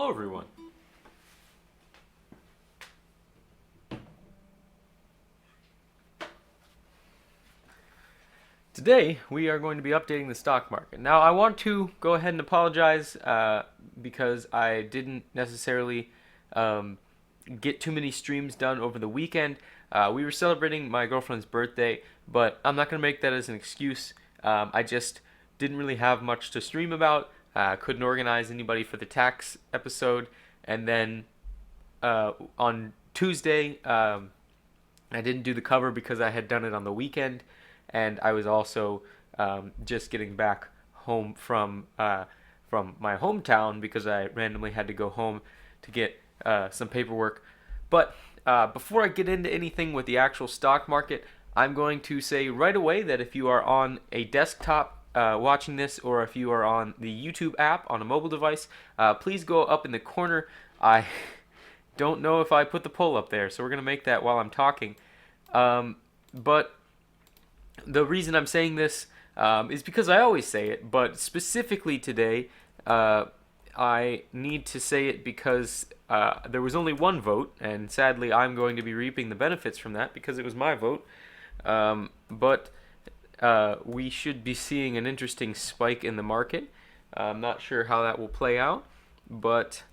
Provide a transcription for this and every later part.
Hello, everyone. Today, we are going to be updating the stock market. Now, I want to go ahead and apologize because I didn't necessarily um, get too many streams done over the weekend. We were celebrating my girlfriend's birthday, but I'm not going to make that as an excuse. I just didn't really have much to stream about. Couldn't organize anybody for the tax episode, and then on Tuesday, I didn't do the cover because I had done it on the weekend, and I was also just getting back home from my hometown because I randomly had to go home to get some paperwork. But before I get into anything with the actual stock market, I'm going to say right away that if you are on a desktop watching this, or if you are on the YouTube app on a mobile device, please go up in the corner. I don't know if I put the poll up there, so we're going to make that while I'm talking. But the reason I'm saying this is because I always say it, but specifically today, I need to say it because there was only one vote, and sadly, I'm going to be reaping the benefits from that because it was my vote. But we should be seeing an interesting spike in the market. I'm not sure how that will play out, but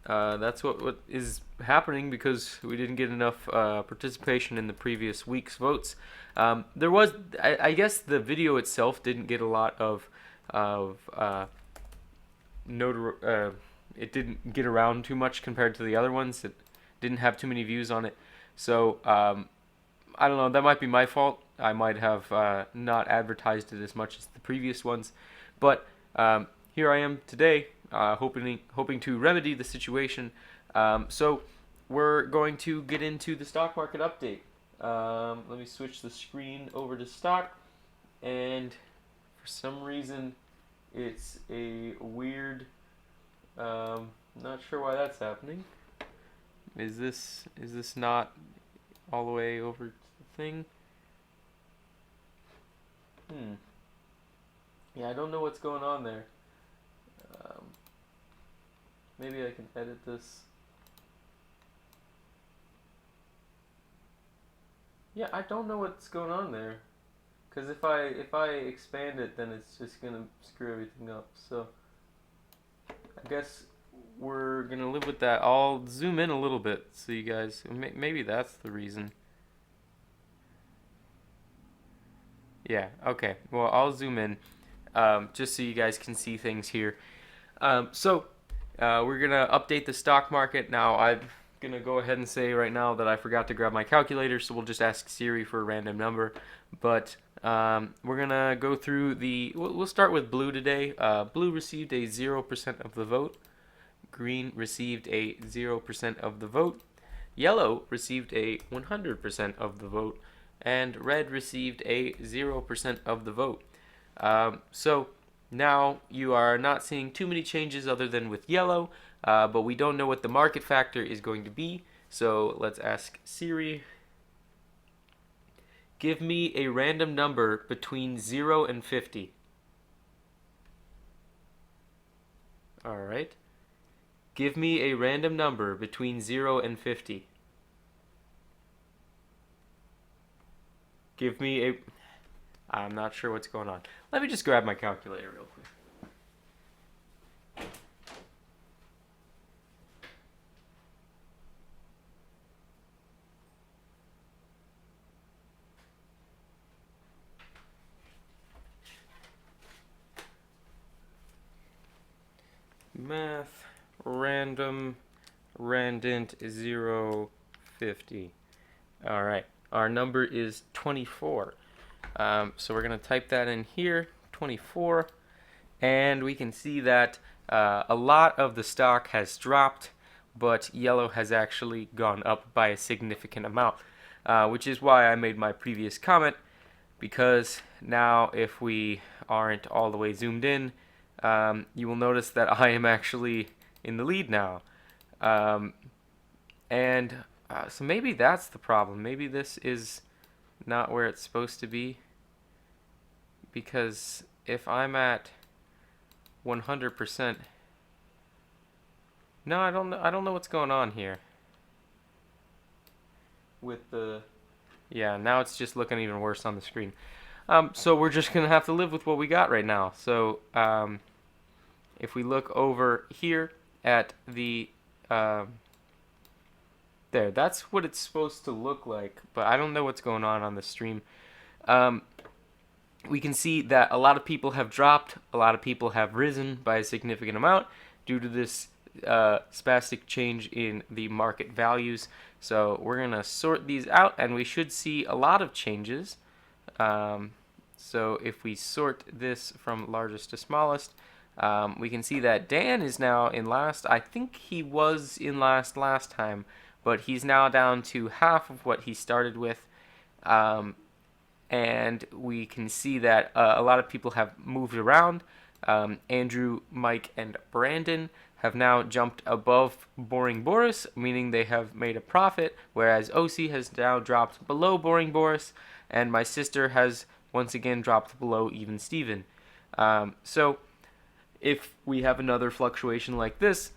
that's what is happening because we didn't get enough participation in the previous week's votes. There was, I guess, the video itself didn't get a lot of it didn't get around too much compared to the other ones. It didn't have too many views on it. So I don't know. That might be my fault. I might have not advertised it as much as the previous ones, but here I am today, hoping to remedy the situation. So we're going to get into the stock market update. Let me switch the screen over to stock, and for some reason, it's a weird. Not sure why that's happening. Is this not all the way over to the thing? Yeah, I don't know what's going on there. Um, Maybe I can edit this. Yeah, I don't know what's going on there. Cause if I expand it, then it's just gonna screw everything up. So I guess we're gonna live with that. I'll zoom in a little bit so you guys. Maybe that's the reason. Yeah. Okay. Well, I'll zoom in, just so you guys can see things here. So we're gonna update the stock market now. I'm gonna go ahead and say right now that I forgot to grab my calculator, so we'll just ask Siri for a random number. But we're gonna go through the. We'll start with blue today. Blue received a 0% of the vote. Green received a 0% of the vote. Yellow received a 100% of the vote, and red received a 0% of the vote. So now you are not seeing too many changes other than with yellow, but we don't know what the market factor is going to be. So let's ask Siri. Give me a random number between 0 and 50. All right. Give me a random number between 0 and 50. Give me a. I'm not sure what's going on. Let me just grab my calculator real quick. Math, random, randant, 0, 50. All right, our number is 24. So we're going to type that in here, 24, and we can see that a lot of the stock has dropped, but yellow has actually gone up by a significant amount, which is why I made my previous comment, because now if we aren't all the way zoomed in, you will notice that I am actually in the lead now. And so maybe that's the problem. Maybe this is not where it's supposed to be. Because if I'm at 100%, No, I don't know what's going on here with the. Yeah, now it's just looking even worse on the screen. So we're just gonna have to live with what we got right now. So if we look over here at the there, that's what it's supposed to look like. But I don't know what's going on the stream. Um, we can see that a lot of people have dropped, a lot of people have risen by a significant amount due to this spastic change in the market values. So we're going to sort these out, and we should see a lot of changes. So if we sort this from largest to smallest, we can see that Dan is now in last. I think he was in last time, but he's now down to half of what he started with. And we can see that a lot of people have moved around. Andrew, Mike, and Brandon have now jumped above Boring Boris, meaning they have made a profit, whereas OC has now dropped below Boring Boris, and my sister has once again dropped below Even Steven. So if we have another fluctuation like this,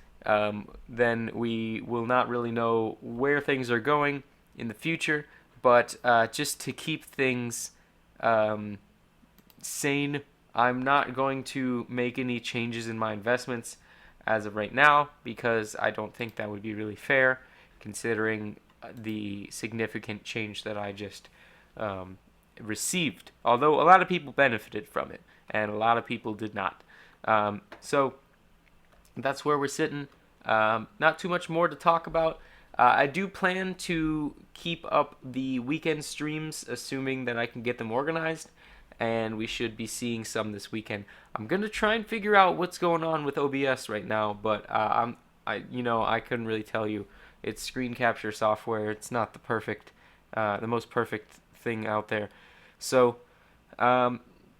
then we will not really know where things are going in the future. But just to keep things sane, I'm not going to make any changes in my investments as of right now because I don't think that would be really fair considering the significant change that I just received. Although a lot of people benefited from it and a lot of people did not. So that's where we're sitting. Not too much more to talk about. I do plan to keep up the weekend streams, assuming that I can get them organized, and we should be seeing some this weekend. I'm gonna try and figure out what's going on with OBS right now, but I couldn't really tell you. It's screen capture software. It's not the most perfect thing out there. So,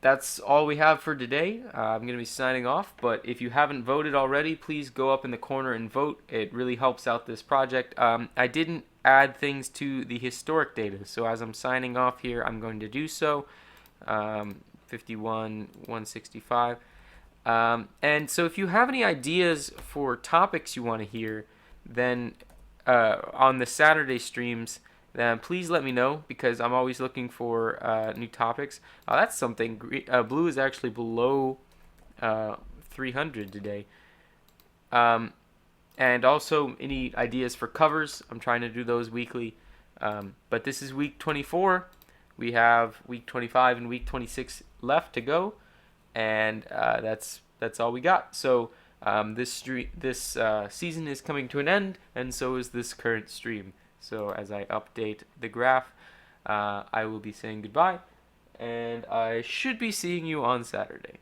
that's all we have for today. I'm going to be signing off, but if you haven't voted already, please go up in the corner and vote. It really helps out this project. I didn't add things to the historic data, so as I'm signing off here, I'm going to do so. 51, 165. And so if you have any ideas for topics you want to hear, then on the Saturday streams, then please let me know because I'm always looking for new topics. That's something. Blue is actually below 300 today. And also any ideas for covers. I'm trying to do those weekly. But this is week 24. We have week 25 and week 26 left to go. And that's all we got. So this season is coming to an end, and so is this current stream. So as I update the graph, I will be saying goodbye, and I should be seeing you on Saturday.